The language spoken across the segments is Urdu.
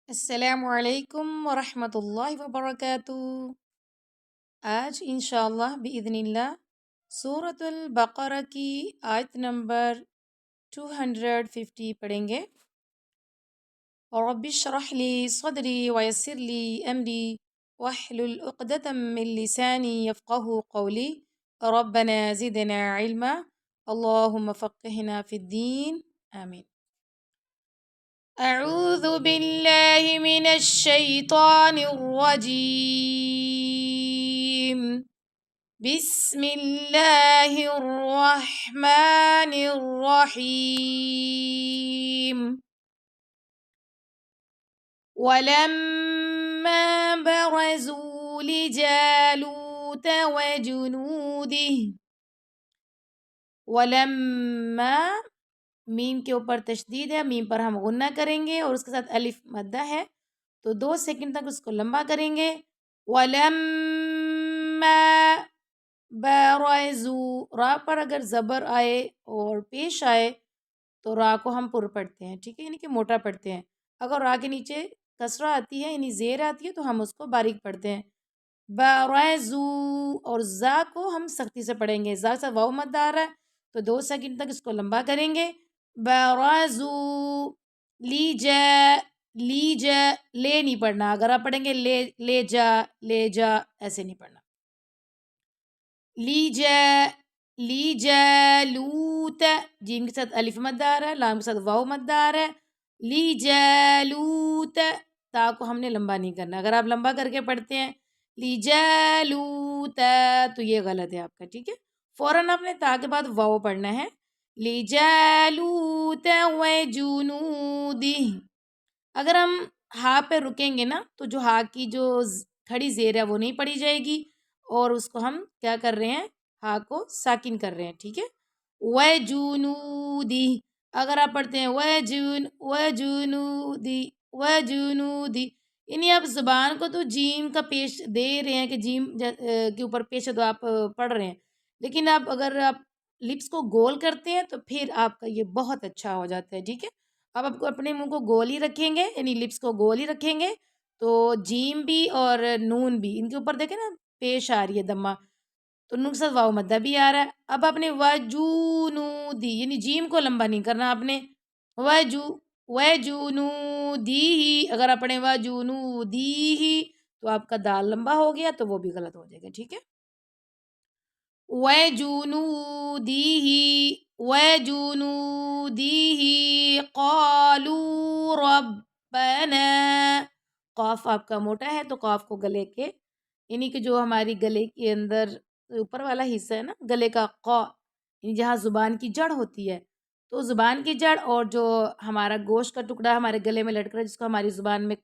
السلام علیکم ورحمۃ اللہ وبرکاتہ۔ آج انشاءاللہ بإذن اللہ سورۃ البقرہ کی آیت نمبر 250 پڑھیں گے۔ رب اشرح لی صدری ویسر لی امری واحلل عقدۃ من لسانی یفقہوا قولی ربنا زدنا علما اللہم فقہنا فی الدین آمین۔ اعوذ باللہ من الشیطان الرجیم بسم اللہ الرحمن الرحیم ولما برزوا لجالوت وجنوده ولما میم کے اوپر تشدید ہے، میم پر ہم غنہ کریں گے اور اس کے ساتھ الف مدہ ہے تو 2 سیکنڈ تک اس کو لمبا کریں گے۔ وَلَمَّا بَرَزُوا، را پر اگر زبر آئے اور پیش آئے تو را کو ہم پر پڑھتے ہیں، ٹھیک ہے، یعنی کہ موٹا پڑھتے ہیں۔ اگر را کے نیچے کسرہ آتی ہے یعنی زیر آتی ہے تو ہم اس کو باریک پڑھتے ہیں۔ بَرَزُوا اور زا کو ہم سختی سے پڑھیں گے، زا سے واو مد آ رہا ہے تو 2 سیکنڈ تک اس کو لمبا کریں گے۔ برازو لیجا لے نہیں پڑھنا، اگر آپ پڑھیں گے لے جا ایسے نہیں پڑھنا۔ لیجا لوت، جیم کے ساتھ الف مد آ رہا ہے، لام کے ساتھ واو مد آ رہا ہے۔ لیجالوت، تا کو ہم نے لمبا نہیں کرنا، اگر آپ لمبا کر کے پڑھتے ہیں لیجالوت تو یہ غلط ہے آپ کا، ٹھیک ہے، فوراً آپ نے تا کے بعد واو پڑھنا ہے۔ لِجَالُوتَ وَجُنُودِهِ، اگر ہم ہا پہ رکیں گے نا تو جو ہا کی جو کھڑی زیر ہے وہ نہیں پڑھی جائے گی اور اس کو ہم کیا کر رہے ہیں، ہا کو ساکن کر رہے ہیں، ٹھیک ہے۔ وَجُنُودِهِ، اگر آپ پڑھتے ہیں وَجُنُودِهِ یعنی آپ زبان کو تو جیم کا پیش دے رہے ہیں کہ جیم کے اوپر پیش ہے تو آپ پڑھ رہے ہیں، لیکن اگر آپ لپس کو گول کرتے ہیں تو پھر آپ کا یہ بہت اچھا ہو جاتا ہے، ٹھیک ہے۔ اب آپ کو اپنے منہ کو گول ہی رکھیں گے، یعنی لپس کو گول ہی رکھیں گے تو جیم بھی اور نون بھی ان کے اوپر دیکھیں نا پیش آ رہی ہے دمہ، تو نون کے ساتھ واو مدہ بھی آ رہا ہے۔ اب آپ نے وجونودی یعنی جیم کو لمبا نہیں کرنا، آپ نے وجونودی، اگر آپ پڑھیں وجونودی تو آپ کا دال لمبا ہو گیا تو وہ بھی غلط ہو جائے گا، ٹھیک ہے۔ وَجُنُودِهِ قَالُوا رَبَّنَا، قاف آپ کا موٹا ہے تو قاف کو گلے کے یعنی کہ جو ہماری گلے کے اندر اوپر والا حصہ ہے نا گلے کا قا، یعنی جہاں زبان کی جڑ ہوتی ہے تو زبان کی جڑ اور جو ہمارا گوشت کا ٹکڑا ہمارے گلے میں لٹک رہا ہے جس کو ہماری زبان میں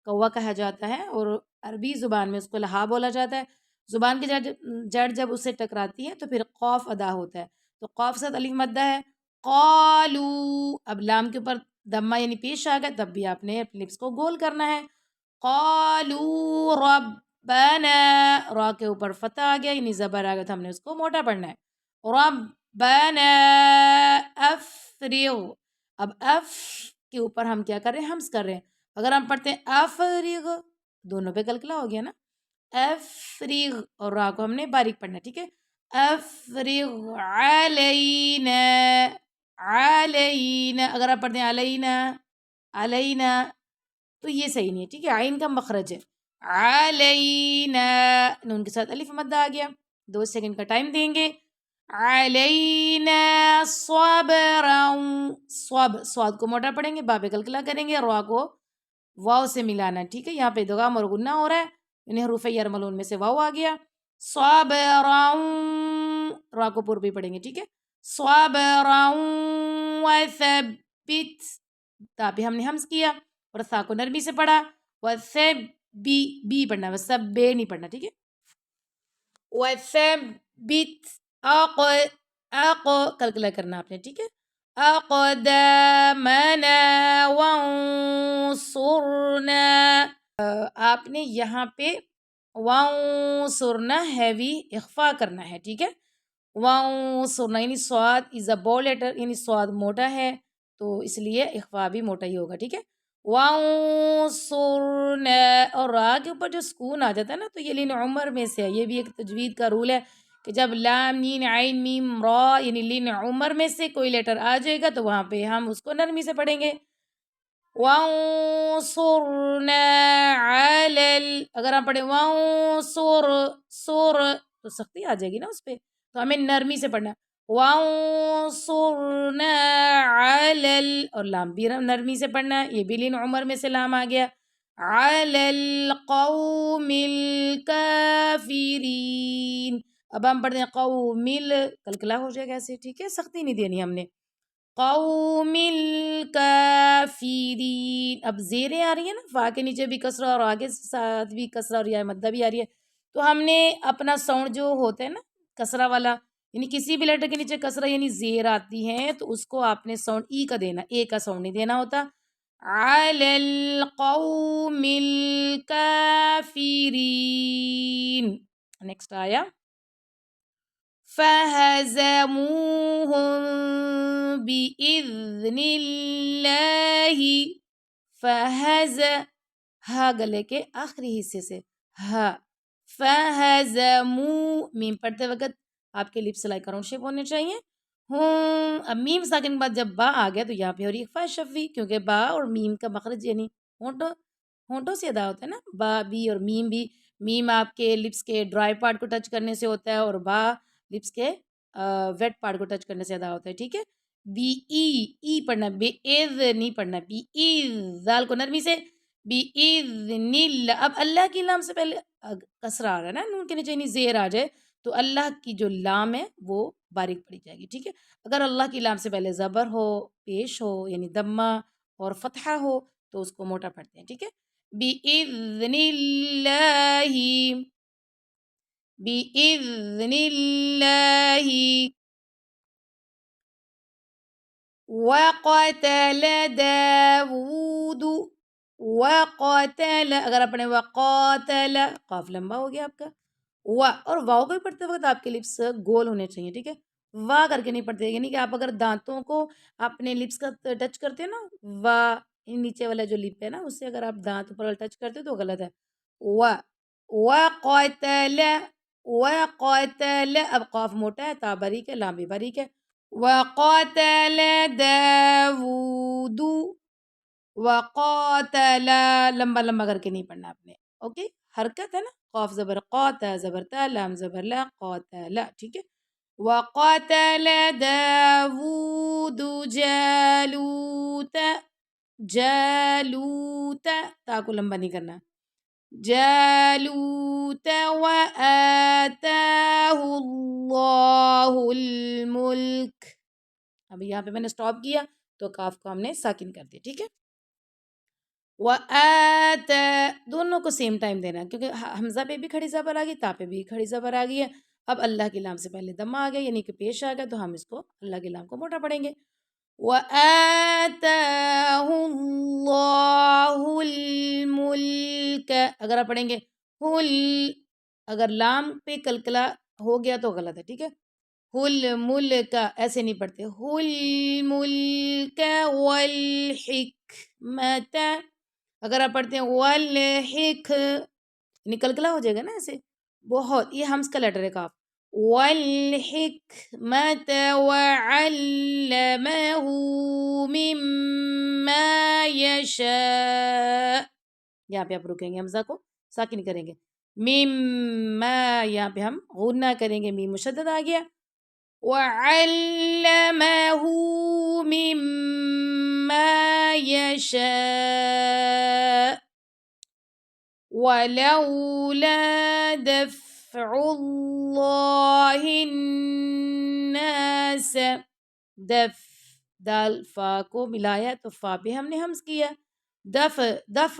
کوا کہا جاتا ہے اور عربی زبان میں اس کو لہا بولا جاتا ہے، زبان کی جڑ جب اسے ٹکراتی ہے تو پھر قوف ادا ہوتا ہے، تو قوف کے ساتھ الف مدہ ہے۔ قالو، اب لام کے اوپر دمہ یعنی پیش آ گیا تب بھی آپ نے اپنے لپس کو گول کرنا ہے۔ قالو ربنا، را کے اوپر فتح آ گیا یعنی زبر آ گیا تو ہم نے اس کو موٹا پڑھنا ہے۔ ربنا افرغ، اب اف کے اوپر ہم کیا کر رہے ہیں، ہمس کر رہے ہیں، اگر ہم پڑھتے ہیں افرغ دونوں پہ کلکلا ہو گیا نا، افرغ اور را کو ہم نے باریک پڑھنا ہے، ٹھیک ہے۔ افرغ علینا، علینا اگر آپ پڑھتے ہیں علینا تو یہ صحیح نہیں ہے، ٹھیک ہے، عین کا مخرج ہے۔ علینا، نون کے ساتھ الف مدہ آ گیا، 2 سیکنڈ کا ٹائم دیں گے۔ علینا صبرا، صاد کو موٹا پڑھیں گے، با پہ کلکلا کریں گے، را کو واو سے ملانا، ٹھیک ہے، یہاں پہ ادغام اور غنہ ہو رہا ہے یعنی حروف یرملون میں سے واو آ گیا۔ صبرا، را کو پر بھی پڑھیں گے، ٹھیک ہے۔ صبرا وثبت، تا پہ ہم نے ہمس کیا اور ثا کو نرمی سے پڑھا، بی پڑھنا، وثب بے نہیں پڑھنا، ٹھیک ہے۔ وثبت کلکلا کرنا آپ نے، ٹھیک ہے۔ اقدامنا وانصرنا، آپ نے یہاں پہ وانصرنا ہیوی اخفا کرنا ہے، ٹھیک ہے۔ وانصرنا یعنی صاد از اے بول لیٹر یعنی صاد موٹا ہے تو اس لیے اخفا بھی موٹا ہی ہوگا، ٹھیک ہے۔ وانصرنا، اور را کے اوپر جو سکون آ جاتا ہے نا تو یہ لین عمر میں سے ہے، یہ بھی ایک تجوید کا رول ہے کہ جب لام مین عین میم را یعنی لین عمر میں سے کوئی لیٹر آ جائے گا تو وہاں پہ ہم اس کو نرمی سے پڑھیں گے. وانصرنا اگر ہم پڑھیں سور تو سختی آ جائے گی نا اس پہ، تو ہمیں نرمی سے پڑھنا. وانصرنا اور لام بھی نرمی سے پڑھنا ہے، یہ بھی لین عمر میں سے لام آ گیا. علی القوم الکافرین، اب ہم پڑھتے ہیں قومل، کلکلا ہو جائے گا ایسے، ٹھیک ہے، سختی نہیں دینی ہم نے. قوم الکافرین، اب زیریں آ رہی ہیں نا، فا کے نیچے بھی کسرہ اور آگے ساتھ بھی کسرہ اور یا مدہ بھی آ رہی ہے، تو ہم نے اپنا ساؤنڈ جو ہوتا ہے نا کسرہ والا، یعنی کسی بھی لیٹر کے نیچے کسرہ یعنی زیر آتی ہے تو اس کو آپ نے ساؤنڈ ای کا دینا، اے کا ساؤنڈ نہیں دینا ہوتا. علی القوم الکافرین. نیکسٹ آیا فَهَزَمُوهُم بِإِذْنِ اللَّهِ. ہا گلے کے آخری حصے سے ہا. فَهَزَمُوا، میم پڑھتے وقت آپ کے لپس لائک اراؤنڈ شیپ ہونے چاہیے. اب میم ساکن کے بعد جب با آ گیا تو یہاں پہ ہو رہی ہے فا شفی، کیونکہ با اور میم کا مخرج یعنی ہونٹوں سے ادا ہوتا ہے نا، با بھی اور میم بھی. میم آپ کے لپس کے ڈرائی پارٹ کو ٹچ کرنے سے ہوتا ہے اور با لپس کے ویٹ پارٹ کو ٹچ کرنے سے ادا ہوتا ہے، ٹھیک ہے. بی ای پڑھنا، بے ایز نہیں پڑھنا، بی ایز دال کو نرمی سے. بی اذن اللہ، اب اللہ کی لام سے پہلے کسرہ آ رہا ہے نا، نون کے نیچے یعنی زیر آ جائے تو اللہ کی جو لام ہے وہ باریک پڑی جائے گی، ٹھیک ہے. اگر اللہ کی لام سے پہلے زبر ہو، پیش ہو یعنی دمہ اور فتحہ ہو تو اس کو موٹا پڑھتے ہیں، ٹھیک ہے. بِإِذْنِ اللَّهِ، بِإِذْنِ اللَّهِ. وَقَتَلَ دَاوُودُ، وَقَتَلَ، اگر آپ پڑھیں وَقَاتَلَ، قاف لمبا ہو گیا آپ کا. اور واؤ کو بھی پڑھتے وقت آپ کے لپس گول ہونے چاہیے، ٹھیک ہے. وا کر کے نہیں پڑھتے، یعنی کہ آپ اگر دانتوں کو اپنے لپس کا ٹچ کرتے ہیں نا، وا نیچے والا جو لپ ہے نا اس سے اگر آپ دانت پر ٹچ کرتے تو غلط ہے. وَقَتَلَ، وَقَتَلَ، اب قاف موٹا ہے، تا باریک ہے، لام بھی باریک ہے. وَقَاتَلَ دَاوُودُ، وَقَاتَلَ لمبا لمبا کر کے نہیں پڑھنا آپ نے، اوکے. حرکت ہے نا، قاف زبر قات، زبر تا، لام زبر لا، قاتل، ٹھیک ہے. وَقَاتَلَ دَاوُودُ جَالُوتَ، جالوت، تا کو لمبا نہیں کرنا. جالوت وَآتَاهُ اللَّهُ الْمُلْكَ. اب یہاں پہ میں نے سٹاپ کیا تو کاف کو ہم نے ساکن کر دیا، ٹھیک ہے. دونوں کو سیم ٹائم دینا ہے کیونکہ حمزہ پہ بھی کھڑی زبر آ گئی، تا پہ بھی کھڑی زبر آ گئی ہے. اب اللہ کی لام سے پہلے دمہ آ گیا یعنی کہ پیش آ گیا تو ہم اس کو اللہ کی لام کو موٹا پڑھیں گے. وَآتَاهُ اللَّهُ الْمُلْكَ، اگر آپ پڑھیں گے اگر لام پہ کلکلا ہو گیا تو غلط ہے، ٹھیک ہے. ملک ایسے نہیں پڑھتے، ملک والحکمت. اگر آپ پڑھتے ہیں والحک یعنی کلکلا ہو جائے گا نا ایسے بہت، یہ ہمس کا لیٹر ہے کاف. والحکمت وعلمہ مما یشاء، یہاں پہ آپ رکیں گے، حمزہ کو ساکن کریں گے. مما، یہاں پہ ہم غنہ کریں گے، میم مشدد آ گیا. وَعَلَّمَهُ مِمَّا يَشَاءُ وَلَوْلَا دَفْعُ اللَّهِ النَّاسَ. دال فا کو ملایا تو فا پہ ہم نے ہمس کیا، دف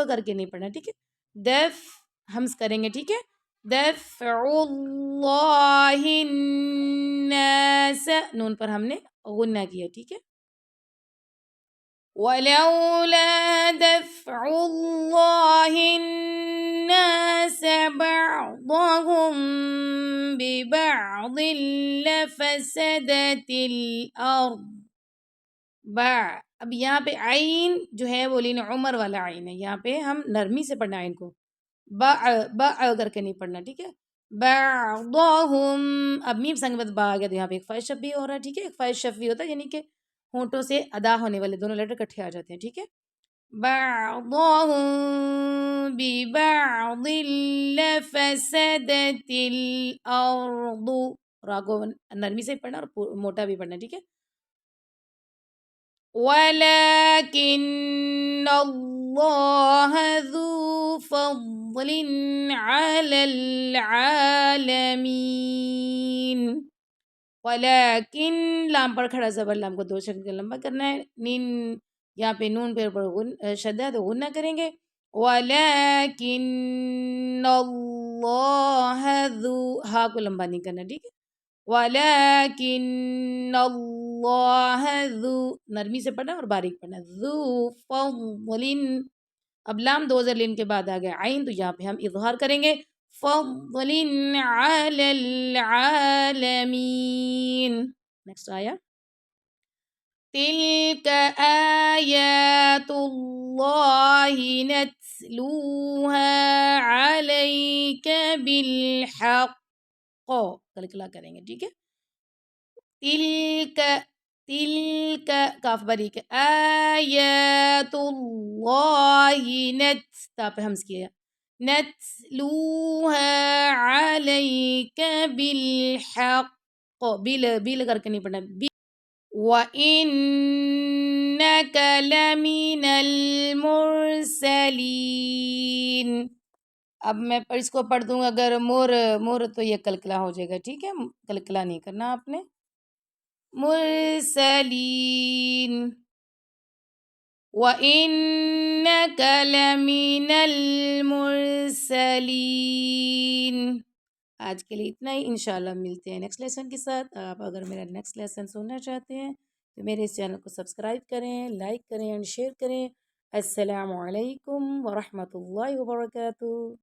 کر کے نہیں پڑھنا، ٹھیک ہے. دف ہمس کریں گے، ٹھیک ہے. دفع اللہ الناس، نون پر ہم نے غنہ کیا، ٹھیک ہے. وَلَوْلَا دَفْعُ اللَّهِ النَّاسَ بَعْضَهُمْ بِبَعْضٍ لَفَسَدَتِ الْأَرْضُ. اب یہاں پہ عین جو ہے وہ لین عمر والا عین ہے، یہاں پہ ہم نرمی سے پڑھنا ہے عین کو، با با کر کے نہیں پڑھنا، ٹھیک ہے؟ بعضهم، اب میم سنگ بعد با آ گیا تو یہاں پہ ایک فائز شفوی ہو رہا ہے، ٹھیک ہے؟ ایک فائز شفوی ہوتا ہے یعنی کہ ہونٹوں سے ادا ہونے والے دونوں لیٹر اکٹھے آ جاتے ہیں، ٹھیک ہے؟ بعضهم ببعض لفسدت الارض، را کو نرمی سے پڑھنا اور موٹا بھی پڑھنا، ٹھیک ہے؟ ولكن الله ذو فضل على العالمين، ولیکن لام پر کھڑا زبر، لام کو دو شکل لمبا کرنا ہے، نین یہاں پہ نون پہ شدہ تو غنہ کریں گے، ولیکن اللہ ذو، ہا کو لمبا نہیں کرنا، ٹھیک ہے؟ ولیکن اللہ ذو، نرمی سے پڑھنا اور باریک پڑھنا، ذو فضل، اب لام دو زرلین کے بعد آ گیا عین تو یہاں پہ ہم اظہار کریں گے، فضل علی العالمین۔ نیکسٹ آیا، تلک آیات اللہ نتلوها علیک بالحق، کلکلا کریں گے، ٹھیک ہے؟ تلک، تلک کاف باریک، آیات اللہ تا پہ ہمز کیا، نتلوها علیک بالحق، بیل کر کے نہیں پڑھنا، وَإِنَّكَ لَمِنَ الْمُرْسَلِينَ، اب میں اس کو پڑھ دوں گا، اگر مور مور تو یہ کلکلا ہو جائے گا، ٹھیک ہے؟ کلکلا نہیں کرنا آپ نے، مرسلین، وَإِنَّكَ لَمِنَ الْمُرْسَلِينَ۔ آج کے لیے اتنا ہی، انشاءاللہ ملتے ہیں نیکسٹ لیسن کے ساتھ۔ آپ اگر میرا نیکسٹ لیسن سننا چاہتے ہیں تو میرے اس چینل کو سبسکرائب کریں، لائک کریں اینڈ شیئر کریں۔ السلام علیکم ورحمۃ اللہ وبرکاتہ۔